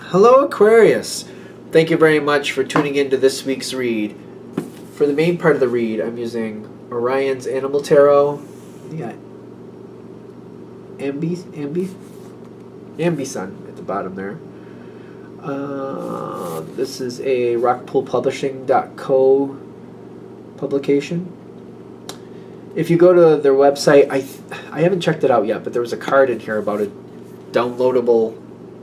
Hello, Aquarius. Thank you very much for tuning in to this week's read. For the main part of the read, I'm using Orion's Animal Tarot. You got Ambi-Sun at the bottom there. This is a rockpoolpublishing.co publication. If you go to their website, I haven't checked it out yet, but there was a card in here about a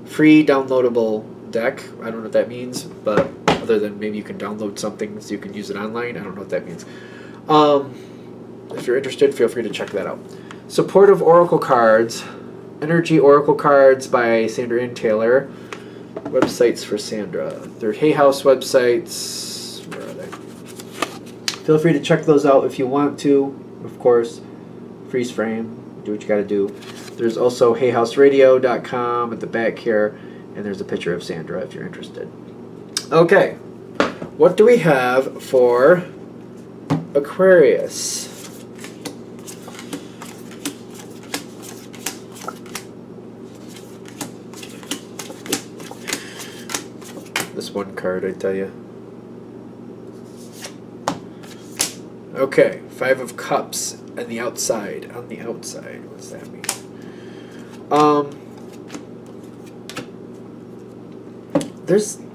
free downloadable deck. I don't know what that means, but other than maybe you can download something so you can use it online, I don't know what that means. If you're interested, feel free to check that out. Supportive Oracle Cards, Energy Oracle Cards by Sandra Ann Taylor. Websites for Sandra. They're Hay House websites. Where are they? Feel free to check those out if you want to. Of course, freeze frame. Do what you got to do. There's also hayhouseradio.com at the back here, and there's a picture of Sandra if you're interested. Okay, what do we have for Aquarius? This one card, I tell you. Okay, Five of Cups on the outside. On the outside, what does that mean?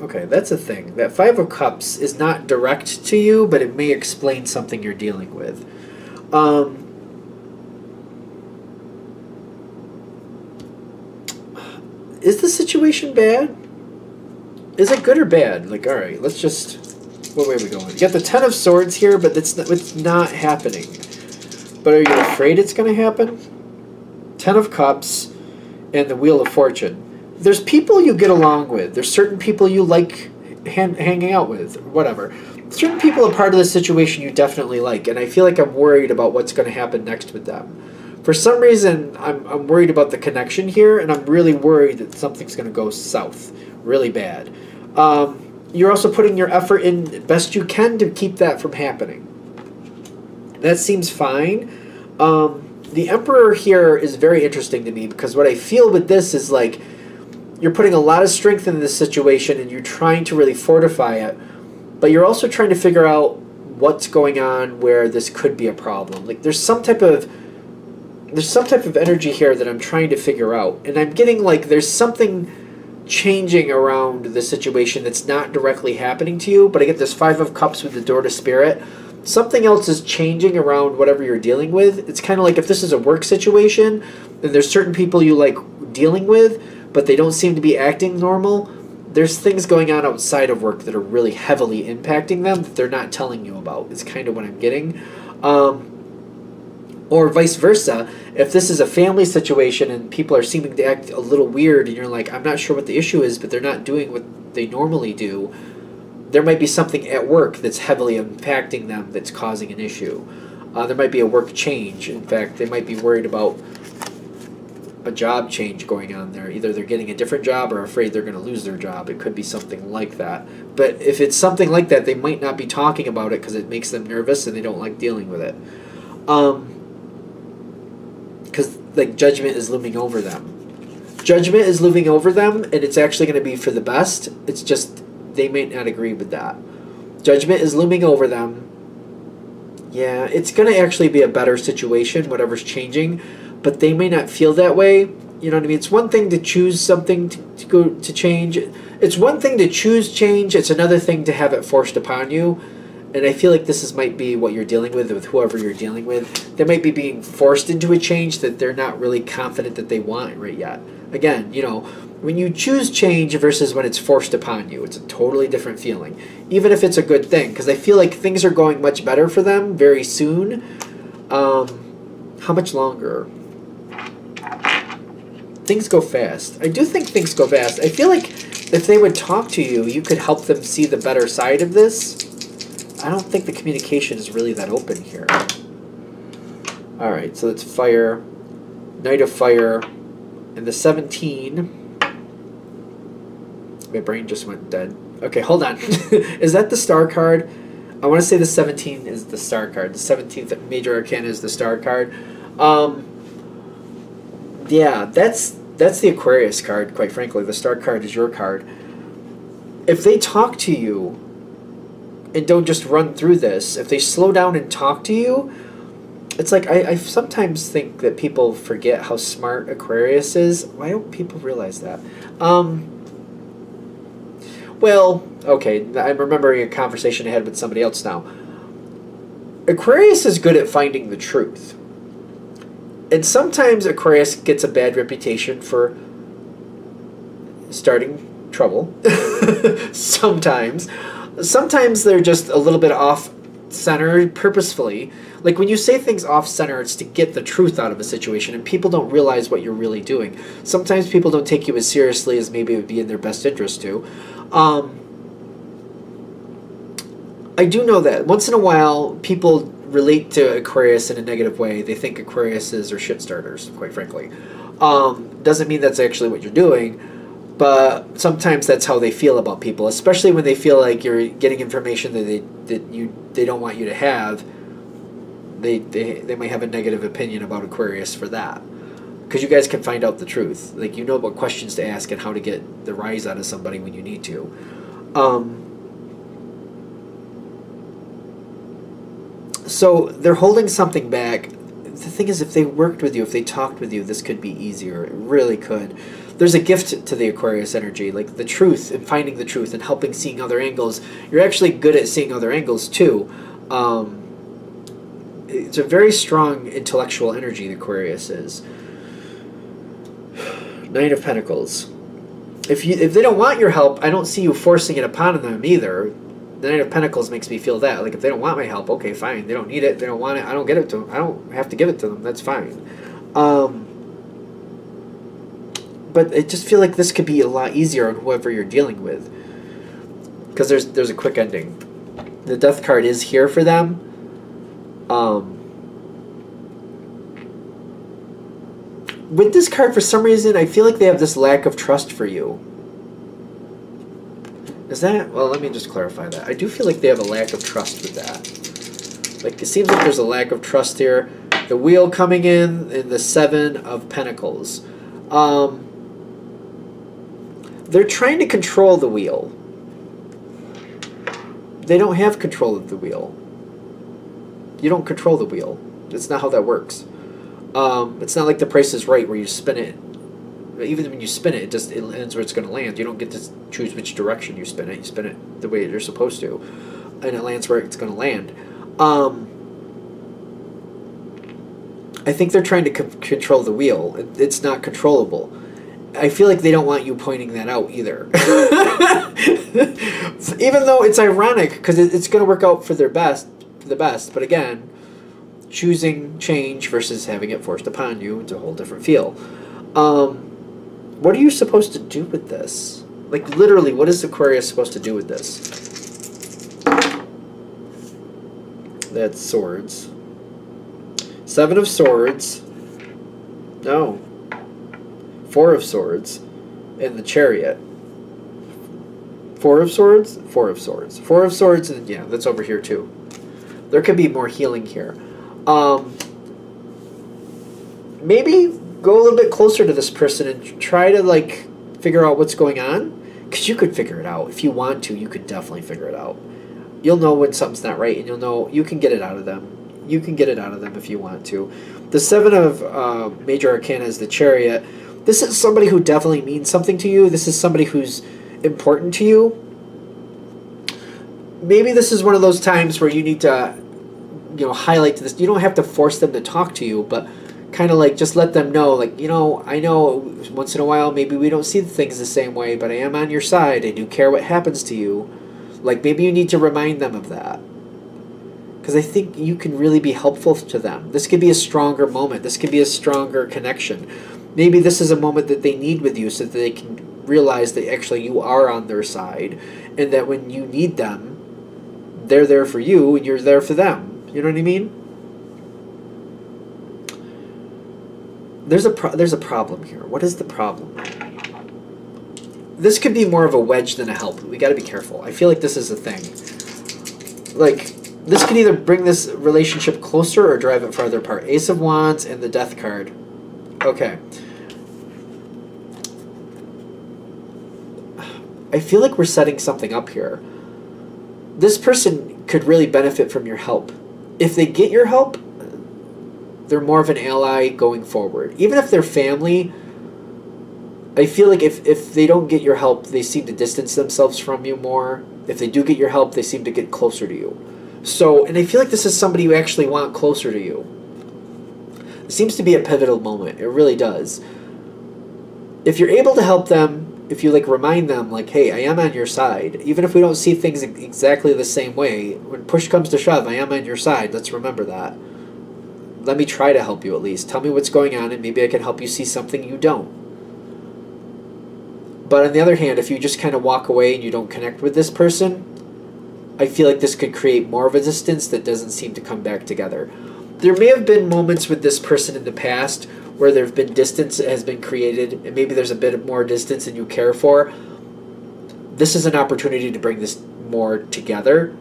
Okay, that's a thing. That Five of Cups is not direct to you, but it may explain something you're dealing with. Is the situation bad? Is it good or bad? Like, all right, let's just... What way are we going? You got the Ten of Swords here, but it's not happening. But are you afraid it's going to happen? Ten of Cups and the Wheel of Fortune. There's people you get along with. There's certain people you like hanging out with, whatever. Certain people are part of the situation you definitely like, and I feel like I'm worried about what's going to happen next with them. For some reason, I'm worried about the connection here, and I'm really worried that something's going to go south really bad. You're also putting your effort in best you can to keep that from happening. That seems fine. The Emperor here is very interesting to me because what I feel with this is like you're putting a lot of strength in this situation and you're trying to really fortify it, but you're also trying to figure out what's going on where this could be a problem. Like there's some type of energy here that I'm trying to figure out, and I'm getting like there's something changing around the situation that's not directly happening to you, but I get this Five of Cups with the Door to Spirit. Something else is changing around whatever you're dealing with. It's kind of like if this is a work situation, then there's certain people you like dealing with, but they don't seem to be acting normal. There's things going on outside of work that are really heavily impacting them that they're not telling you about. It's kind of what I'm getting. Or vice versa, if this is a family situation and people are seeming to act a little weird and you're like, I'm not sure what the issue is, but they're not doing what they normally do, there might be something at work that's heavily impacting them that's causing an issue. There might be a work change. In fact, they might be worried about a job change going on there. Either they're getting a different job or afraid they're going to lose their job. It could be something like that. But if it's something like that, they might not be talking about it because it makes them nervous and they don't like dealing with it. Because like Judgment is looming over them. Judgment is looming over them, and it's actually going to be for the best. It's just they may not agree with that. Judgment is looming over them. Yeah, it's going to actually be a better situation, whatever's changing, but they may not feel that way. You know what I mean? It's one thing to choose something to go to change. It's one thing to choose change. It's another thing to have it forced upon you. And I feel like might be what you're dealing with whoever you're dealing with. They might be being forced into a change that they're not really confident that they want right yet. Again, you know, when you choose change versus when it's forced upon you, it's a totally different feeling. Even if it's a good thing, because I feel like things are going much better for them very soon. How much longer? Things go fast. I do think things go fast. I feel like if they would talk to you, you could help them see the better side of this. I don't think the communication is really that open here. Alright, so it's Fire, Knight of Fire, and the 17. My brain just went dead. Okay, hold on. Is that the Star card? I want to say the 17 is the Star card. The 17th Major Arcana is the Star card. Yeah, that's That's the Aquarius card, quite frankly. The Star card is your card. If they talk to you and don't just run through this, if they slow down and talk to you, it's like I sometimes think that people forget how smart Aquarius is. Why don't people realize that? Well, okay, I'm remembering a conversation I had with somebody else now. Aquarius is good at finding the truth. And sometimes Aquarius gets a bad reputation for starting trouble. Sometimes. Sometimes they're just a little bit off-center purposefully. Like when you say things off-center, it's to get the truth out of a situation, and people don't realize what you're really doing. Sometimes people don't take you as seriously as maybe it would be in their best interest to. I do know that once in a while, people relate to Aquarius in a negative way. They think Aquariuses are shit starters, quite frankly. Doesn't mean that's actually what you're doing, but sometimes that's how they feel about people, especially when they feel like you're getting information that they don't want you to have. They might have a negative opinion about Aquarius for that, because you guys can find out the truth. Like, you know what questions to ask and how to get the rise out of somebody when you need to. So they're holding something back. The thing is, if they worked with you, if they talked with you, this could be easier. It really could. There's a gift to the Aquarius energy, like the truth and finding the truth and helping seeing other angles. You're actually good at seeing other angles too. It's a very strong intellectual energy, the Aquarius is. Nine of Pentacles. If they don't want your help, I don't see you forcing it upon them either. The Nine of Pentacles makes me feel that. Like, if they don't want my help, okay, fine. They don't need it. They don't want it. I don't get it to them. I don't have to give it to them. That's fine. But I just feel like this could be a lot easier on whoever you're dealing with, because there's a quick ending. The Death card is here for them. With this card, for some reason, I feel like they have this lack of trust for you. Is that... Well, let me just clarify that. I do feel like they have a lack of trust with that. Like, it seems like there's a lack of trust here. The Wheel coming in, and the Seven of Pentacles. They're trying to control the Wheel. They don't have control of the Wheel. You don't control the Wheel. That's not how that works. It's not like The Price is Right, where you spin it. Even when you spin it, it ends where it's going to land. You don't get to choose which direction you spin it. You spin it the way you're supposed to, and it lands where it's going to land. I think they're trying to control the Wheel. It's not controllable. I feel like they don't want you pointing that out either. Even though it's ironic, because it's going to work out for the best. But again, choosing change versus having it forced upon you, it's a whole different feel. What are you supposed to do with this? Like, literally, what is Aquarius supposed to do with this? That's Swords. Seven of Swords. No. Four of Swords. And the Chariot. Four of Swords? Four of Swords. Four of Swords, and yeah, that's over here too. There could be more healing here. Maybe go a little bit closer to this person and try to, like, figure out what's going on. Because you could figure it out. If you want to, you could definitely figure it out. You'll know when something's not right, and you'll know you can get it out of them. You can get it out of them if you want to. The Seven of Major Arcana is the Chariot. This is somebody who definitely means something to you. This is somebody who's important to you. Maybe this is one of those times where you need to, highlight this. You don't have to force them to talk to you, but kind of like just let them know, like, I know once in a while maybe we don't see things the same way, but I am on your side. I do care what happens to you. Like, maybe you need to remind them of that, because I think you can really be helpful to them. This could be a stronger moment. This could be a stronger connection. Maybe this is a moment that they need with you, so that they can realize that actually you are on their side, and that when you need them, they're there for you and you're there for them. You know what I mean? There's a problem here. What is the problem? This could be more of a wedge than a help. We got to be careful. I feel like this is a thing. Like, this could either bring this relationship closer or drive it farther apart. Ace of Wands and the Death card. Okay. I feel like we're setting something up here. This person could really benefit from your help. If they get your help, they're more of an ally going forward. Even if they're family, I feel like if they don't get your help, they seem to distance themselves from you more. If they do get your help, they seem to get closer to you. So, and I feel like this is somebody you actually want closer to you. It seems to be a pivotal moment. It really does. If you're able to help them, if you like remind them like, hey, I am on your side. Even if we don't see things exactly the same way, when push comes to shove, I am on your side. Let's remember that. Let me try to help you at least. Tell me what's going on and maybe I can help you see something you don't. But on the other hand, if you just kind of walk away and you don't connect with this person, I feel like this could create more of a distance that doesn't seem to come back together. There may have been moments with this person in the past where there have been distance that has been created, and maybe there's a bit more distance than you care for. This is an opportunity to bring this more together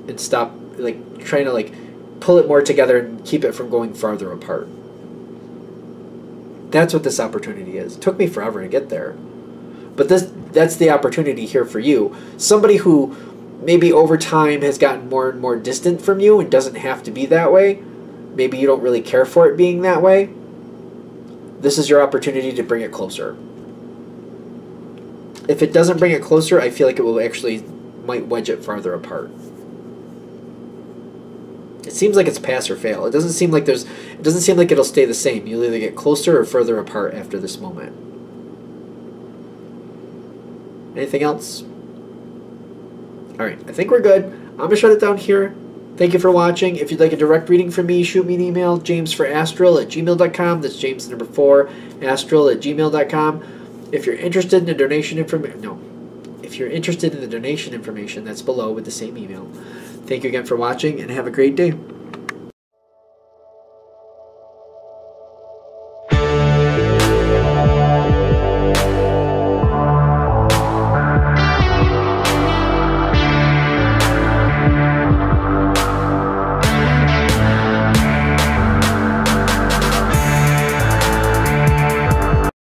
and stop like trying to like pull it more together and keep it from going farther apart. That's what this opportunity is. It took me forever to get there. But that's the opportunity here for you. Somebody who maybe over time has gotten more and more distant from you and doesn't have to be that way. Maybe you don't really care for it being that way. This is your opportunity to bring it closer. If it doesn't bring it closer, I feel like it will actually might wedge it farther apart. It seems like it's pass or fail. It doesn't seem like it'll stay the same. You'll either get closer or further apart after this moment. Anything else? Alright, I think we're good. I'm going to shut it down here. Thank you for watching. If you'd like a direct reading from me, shoot me an email, jamesforastral@gmail.com. That's James number 4, astral@gmail.com. If you're interested in the donation information, if you're interested in the donation information, that's below with the same email. Thank you again for watching, and have a great day.